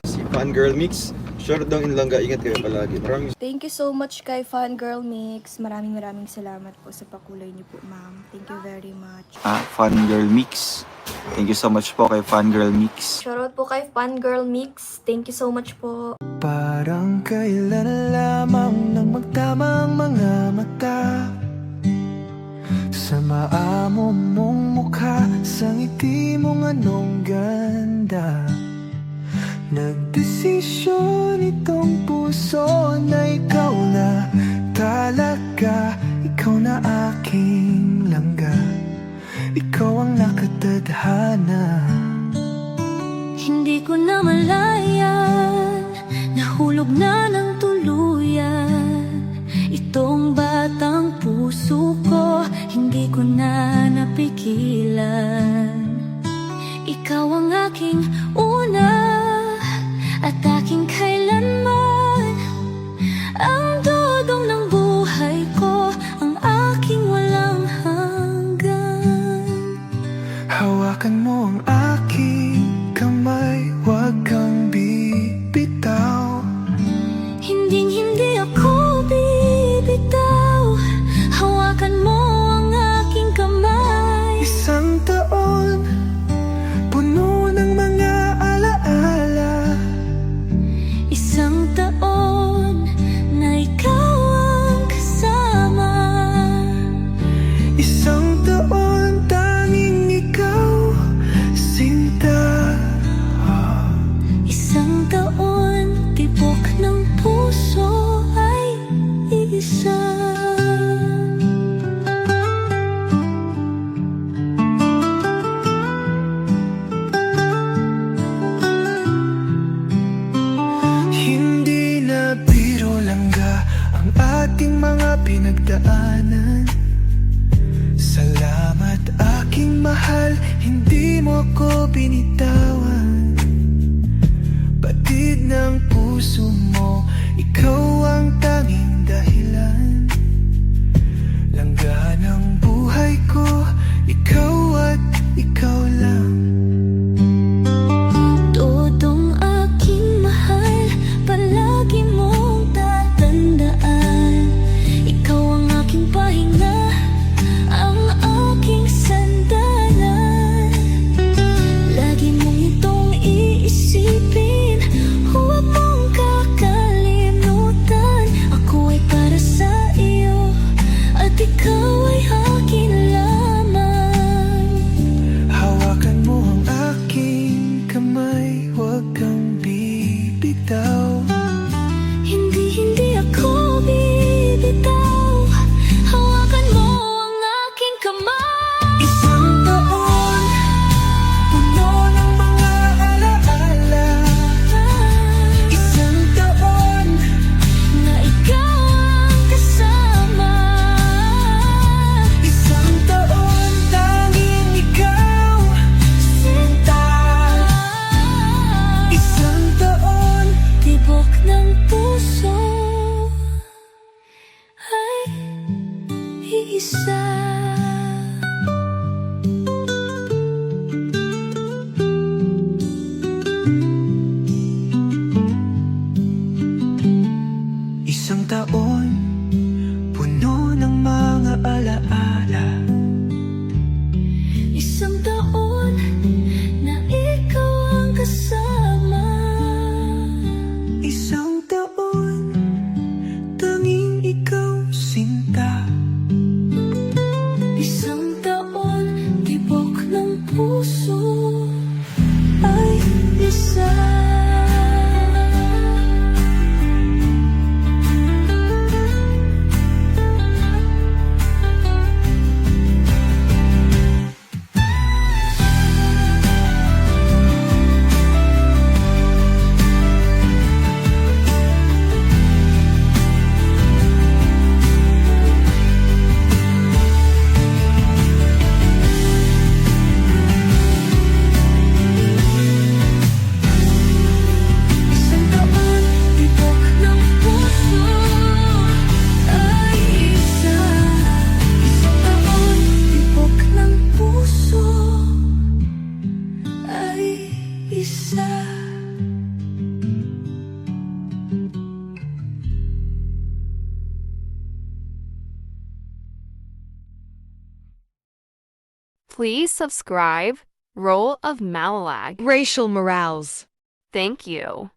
Si Fangirl Mix. Short daw in Langga. Ingat kayo palagi. Maraming Thank you so much kay Fangirl Mix. Maraming salamat po sa pakulay niyo po, ma'am. Thank you very much. Fangirl Mix. Thank you so much po kay Fangirl Mix. Shoutout po kay Fangirl Mix. Thank you so much po. Parang kailan na lamang nang magtama ang mga mata sa maamo mong mukha, sa ngiti mong anong ganda. Nagdesisyon itong puso na ikaw na talaga. Ikaw na aking langga, ikaw ang nakatadhana. Hindi ko na malayan, nahulog na ng tuluyan itong batang puso ko, hindi ko na napigilan. Ikaw ang aking una at aking kailanman, ang dudong ng buhay ko, ang aking walang hanggan. Hawakan mo ang aking kamay, huwag kang bibitaw. Hindi ako bibitaw, hawakan mo ang aking kamay. Isang taon, puno ng mga alaala. Isang taon na ikaw ang kasama. Isang taon, tanging ikaw, sinta. Isang taon, tibok ng puso ay isa. Hindi na biro langga ang ating mga pinagdaanan. Salamat aking mahal, hindi mo ko binitawan. Batid ng puso mo, ikaw ang tanging dahilan. Langga ng buhay ko, ikaw at ikaw lang. Todong aking mahal, palagi mong tatandaan. Ikaw ang aking pahinga, ang aking sandalan. Lagi mong itong iisipin, huwag mong kakalimutan. Ako ay para sa iyo, at ikaw ay akin lamang. Hawakan mo ang aking kamay, huwag kang bibitaw. Hindi ako bibitaw, hawakan mo ang aking kamay. Isang taon, puno ng mga alaala. Isang taon, Na ikaw ang kasama. isang taon, tanging ikaw, sinta. Isang taon, Tibok Please subscribe Role of Malalag. Racial Morales. Thank you.